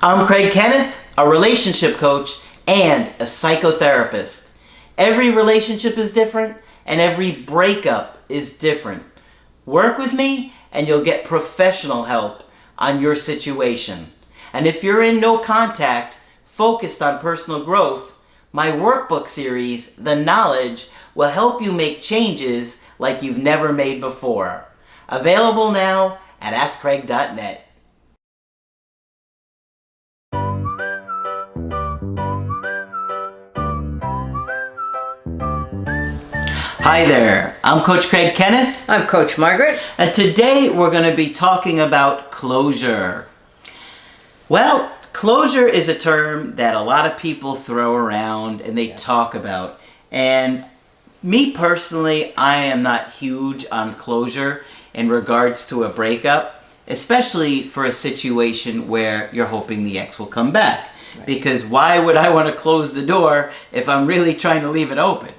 I'm Craig Kenneth, a relationship coach and a psychotherapist. Every relationship is different and every breakup is different. Work with me and you'll get professional help on your situation. And if you're in no contact, focused on personal growth, my workbook series, The Knowledge, will help you make changes like you've never made before. Available now at AskCraig.net. Hi there, I'm Coach Craig Kenneth. I'm Coach Margaret. And today we're going to be talking about closure. Well, closure is a term that a lot of people throw around and they talk about. And me personally, I am not huge on closure in regards to a breakup, especially for a situation where you're hoping the ex will come back. Right. Because why would I want to close the door if I'm really trying to leave it open?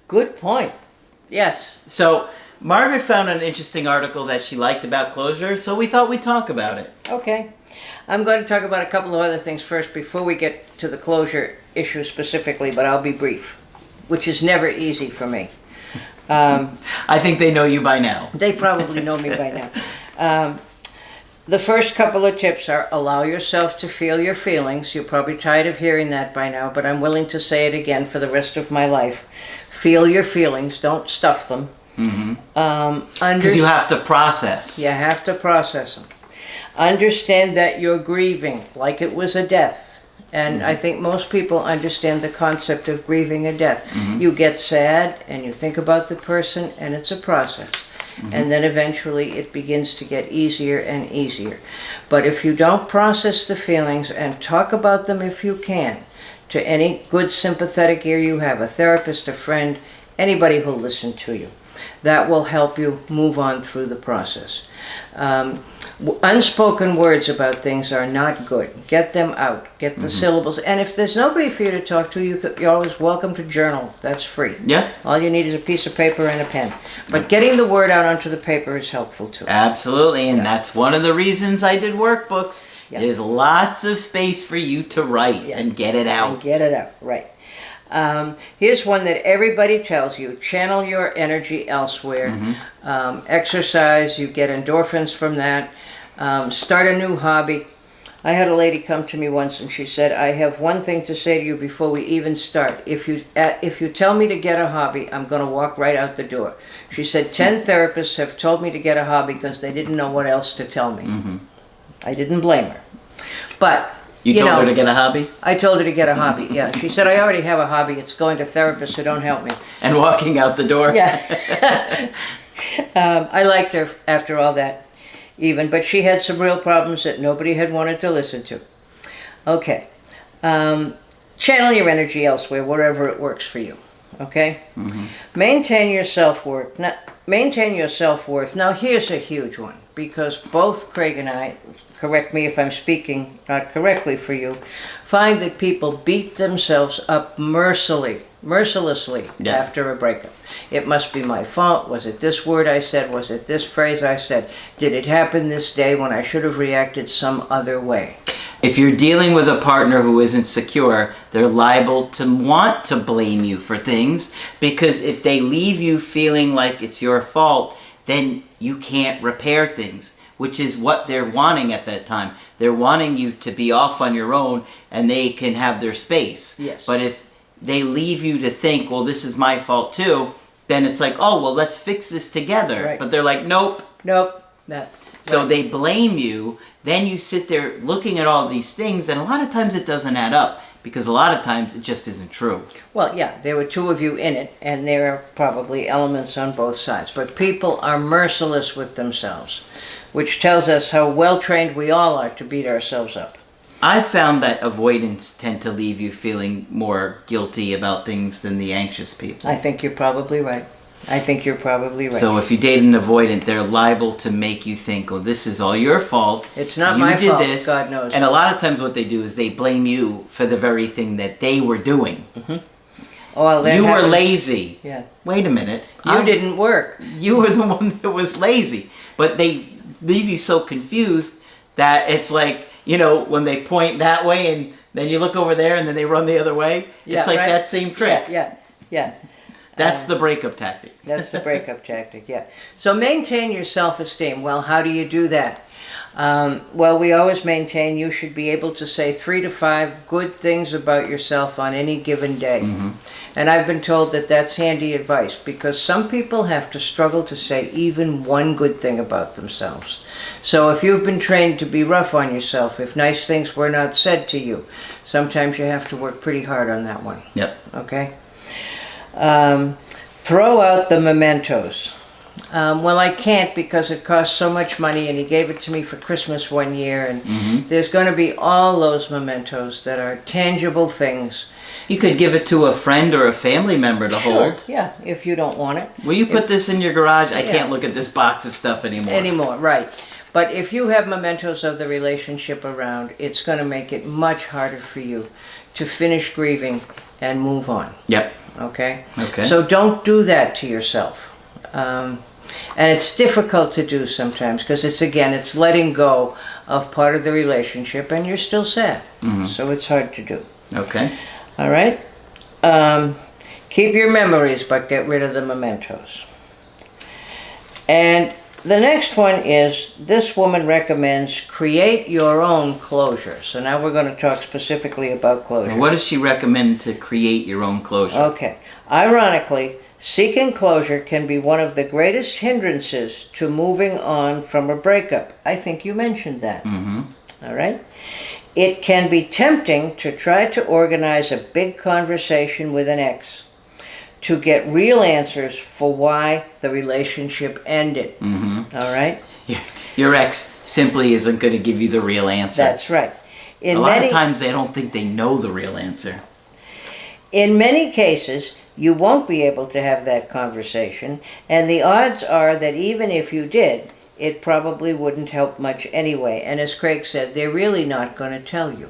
Good point. Yes. So Margaret found an interesting article that she liked about closure, so we thought we'd talk about it. Okay. I'm going to talk about a couple of other things first before we get to the closure issue specifically, but I'll be brief, which is never easy for me. I think they know you by now. They probably know me by now. The first couple of tips are allow yourself to feel your feelings. You're probably tired of hearing that by now, but I'm willing to say it again for the rest of my life. Feel your feelings. Don't stuff them. Because you have to process. You have to process them. Understand that you're grieving like it was a death. And I think most people understand the concept of grieving a death. You get sad and you think about the person and it's a process. And then eventually it begins to get easier and easier. But if you don't process the feelings and talk about them if you can, to any good sympathetic ear you have, a therapist, a friend, anybody who'll listen to you, that will help you move on through the process. Unspoken words about things are not good. Get them out. Get the syllables. And if there's nobody for you to talk to, you're always welcome to journal. That's free. Yeah. All you need is a piece of paper and a pen. But getting the word out onto the paper is helpful too. Absolutely. And that's one of the reasons I did workbooks. Yeah. There's lots of space for you to write and get it out. And get it out, right. Here's one that everybody tells you. Channel your energy elsewhere. Exercise, you get endorphins from that. Start a new hobby. I had a lady come to me once and she said, I have one thing to say to you before we even start. If you tell me to get a hobby, I'm going to walk right out the door. She said, 10 therapists have told me to get a hobby because they didn't know what else to tell me. I didn't blame her. But You told her to get a hobby? I told her to get a hobby, yeah. She said, I already have a hobby. It's going to therapists who don't help me. And walking out the door? Yeah. I liked her after all that, even. But she had some real problems that nobody had wanted to listen to. Okay. Channel your energy elsewhere, wherever it works for you. Okay? Maintain your self-worth. Now, here's a huge one. Because both Craig and I, correct me if I'm speaking not correctly for you, find that people beat themselves up mercilessly after a breakup. It must be my fault. Was it this word I said? Was it this phrase I said? Did it happen this day when I should have reacted some other way? If you're dealing with a partner who isn't secure, they're liable to want to blame you for things, because if they leave you feeling like it's your fault, then you can't repair things, which is what they're wanting at that time. They're wanting you to be off on your own and they can have their space. Yes. But if they leave you to think, well, this is my fault too, then it's like, oh, well, let's fix this together. Right. But they're like, nope. So They blame you. Then you sit there looking at all these things, and a lot of times it doesn't add up, because a lot of times it just isn't true. Well, yeah, there were two of you in it, and there are probably elements on both sides. But people are merciless with themselves, which tells us how well-trained we all are to beat ourselves up. I found that avoidants tend to leave you feeling more guilty about things than the anxious people. I think you're probably right. So if you date an avoidant, they're liable to make you think, oh, this is all your fault. It's not my fault, You did this. God knows. And a lot of times what they do is they blame you for the very thing that they were doing. Well, you were lazy. Yeah. Wait a minute. You didn't work. You were the one that was lazy. But they leave you so confused that it's like you know, when they point that way and then you look over there and then they run the other way. Yeah, it's like right? that same trick. Yeah. That's the breakup tactic. That's the breakup tactic, yeah. So maintain your self-esteem. Well, how do you do that? Well, we always maintain you should be able to say 3 to 5 good things about yourself on any given day. And I've been told that that's handy advice because some people have to struggle to say even one good thing about themselves. So if you've been trained to be rough on yourself, if nice things were not said to you, sometimes you have to work pretty hard on that one. Yep. Okay? Throw out the mementos. Well, I can't because it costs so much money and he gave it to me for Christmas one year and there's going to be all those mementos that are tangible things. You could give it to a friend or a family member to hold. Yeah, if you don't want it. Will you put this in your garage? I can't look at this box of stuff anymore. Right. But if you have mementos of the relationship around, it's going to make it much harder for you to finish grieving and move on. Yep. Okay? Okay. So don't do that to yourself. And it's difficult to do sometimes because it's letting go of part of the relationship and you're still sad. So it's hard to do. Okay. All right? Keep your memories, but get rid of the mementos. And the next one is, this woman recommends create your own closure. So now we're going to talk specifically about closure. What does she recommend to create your own closure? Okay. Ironically, seeking closure can be one of the greatest hindrances to moving on from a breakup. I think you mentioned that. All right? It can be tempting to try to organize a big conversation with an ex to get real answers for why the relationship ended. All right? Your ex simply isn't going to give you the real answer. That's right. A lot of times they don't think they know the real answer. In many cases, you won't be able to have that conversation, and the odds are that even if you did, it probably wouldn't help much anyway. And as Craig said, they're really not going to tell you.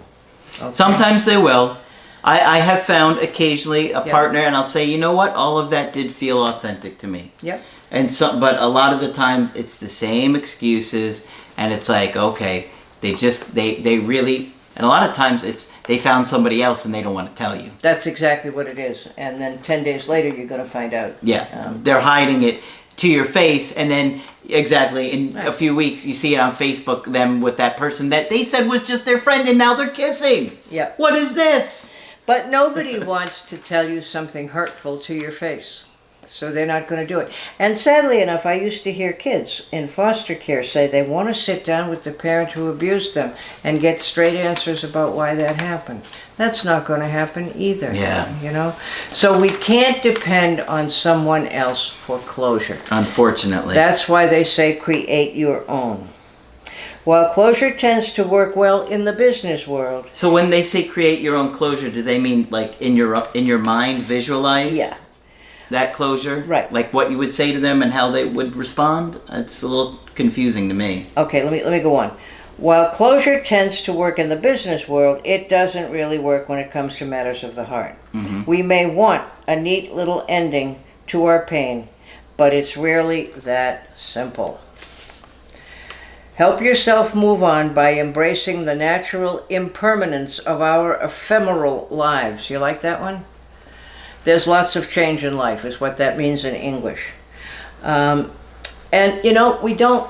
Okay? Sometimes they will. I have found occasionally a partner, and I'll say, you know what? All of that did feel authentic to me. Yep. But a lot of the times it's the same excuses, and it's like, okay, they really, and a lot of times they found somebody else and they don't want to tell you. That's exactly what it is. And then 10 days later, you're going to find out. Yeah. They're hiding it to your face, and then exactly in a few weeks you see it on Facebook, them with that person that they said was just their friend, and now they're kissing. Yeah. What is this? But nobody wants to tell you something hurtful to your face. So they're not going to do it. And sadly enough, I used to hear kids in foster care say they want to sit down with the parent who abused them and get straight answers about why that happened. That's not going to happen either. Yeah. You know? So we can't depend on someone else for closure. Unfortunately. That's why they say create your own. While closure tends to work well in the business world. So when they say create your own closure, do they mean like in your mind visualize? Yeah. That closure? Right. Like what you would say to them and how they would respond? It's a little confusing to me. Okay, let me go on. While closure tends to work in the business world, it doesn't really work when it comes to matters of the heart. We may want a neat little ending to our pain, but it's rarely that simple. Help yourself move on by embracing the natural impermanence of our ephemeral lives. You like that one? There's lots of change in life, is what that means in English. And, you know,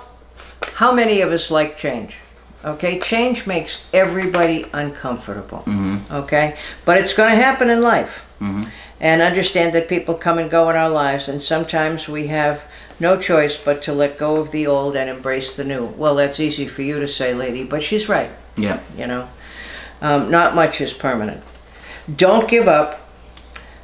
how many of us like change? Okay, change makes everybody uncomfortable. Okay? But it's going to happen in life. And understand that people come and go in our lives, and sometimes we have no choice but to let go of the old and embrace the new. Well, that's easy for you to say, lady, but she's right. Yeah. You know? Not much is permanent. Don't give up.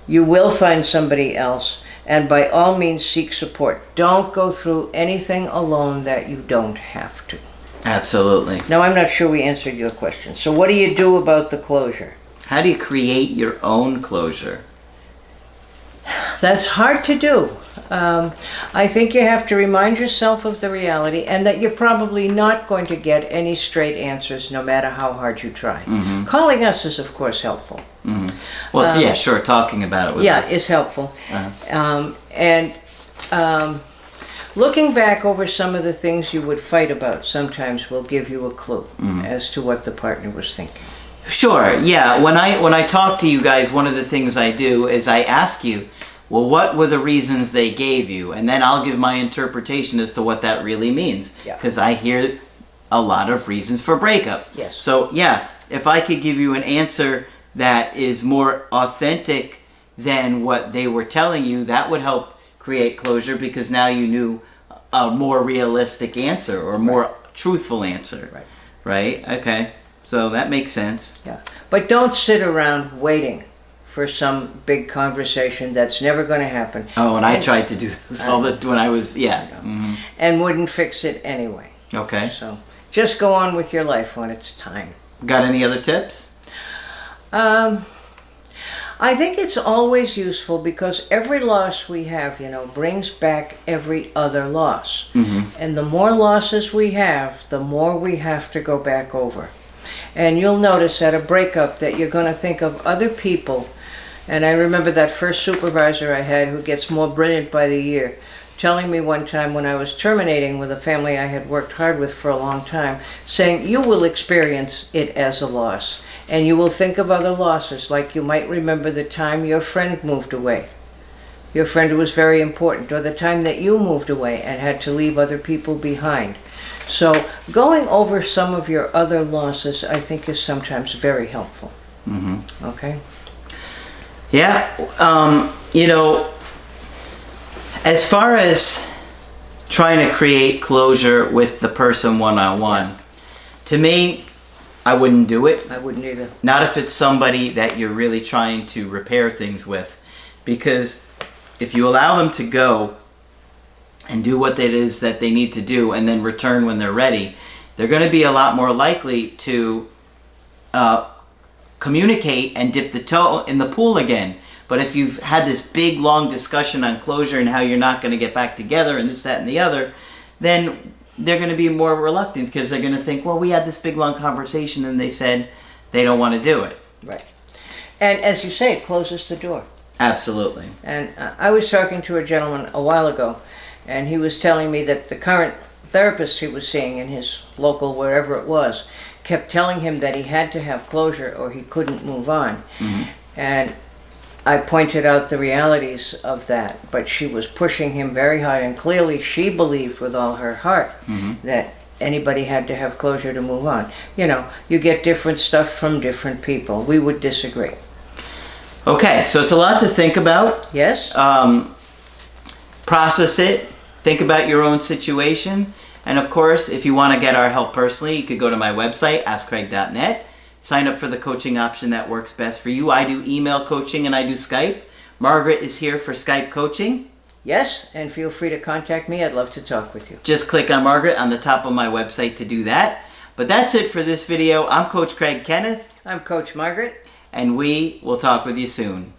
You will find somebody else, and by all means seek support. Don't go through anything alone that you don't have to. Absolutely. Now, I'm not sure we answered your question. So what do you do about the closure? How do you create your own closure? That's hard to do. I think you have to remind yourself of the reality and that you're probably not going to get any straight answers no matter how hard you try. Calling us is, of course, helpful. Well, yeah, sure, talking about it with us. Yeah, it's helpful. looking back over some of the things you would fight about sometimes will give you a clue as to what the partner was thinking. Sure, yeah. When I talk to you guys, one of the things I do is I ask you, well, what were the reasons they gave you? And then I'll give my interpretation as to what that really means. Because I hear a lot of reasons for breakups. Yes. So, yeah, if I could give you an answer that is more authentic than what they were telling you, that would help create closure, because now you knew a more realistic answer or more truthful answer. Right? Okay. So that makes sense. Yeah. But don't sit around waiting for some big conversation that's never going to happen. Oh, and I tried to do this when I was, and wouldn't fix it anyway. Okay. So just go on with your life when it's time. Got any other tips? I think it's always useful, because every loss we have, brings back every other loss. And the more losses we have, the more we have to go back over. And you'll notice at a breakup that you're going to think of other people. And I remember that first supervisor I had, who gets more brilliant by the year, telling me one time when I was terminating with a family I had worked hard with for a long time, saying, you will experience it as a loss. And you will think of other losses, like you might remember the time your friend moved away. Your friend was very important, or the time that you moved away and had to leave other people behind. So going over some of your other losses, I think, is sometimes very helpful. Okay? Yeah. As far as trying to create closure with the person one-on-one, to me, I wouldn't do it. I wouldn't either. Not if it's somebody that you're really trying to repair things with. Because if you allow them to go and do what it is that they need to do and then return when they're ready, they're going to be a lot more likely to communicate and dip the toe in the pool again. But if you've had this big, long discussion on closure and how you're not going to get back together and this, that, and the other, then they're going to be more reluctant, because they're going to think, well, we had this big, long conversation and they said they don't want to do it. Right. And as you say, it closes the door. Absolutely. And I was talking to a gentleman a while ago, and he was telling me that the current therapist he was seeing in his local, wherever it was, kept telling him that he had to have closure or he couldn't move on. And I pointed out the realities of that, but she was pushing him very hard, and clearly she believed with all her heart that anybody had to have closure to move on. You get different stuff from different people. We would disagree. Okay, so it's a lot to think about. Yes. Process it. Think about your own situation. And of course, if you want to get our help personally, you could go to my website, askcraig.net. Sign up for the coaching option that works best for you. I do email coaching and I do Skype. Margaret is here for Skype coaching. Yes, and feel free to contact me. I'd love to talk with you. Just click on Margaret on the top of my website to do that. But that's it for this video. I'm Coach Craig Kenneth. I'm Coach Margaret. And we will talk with you soon.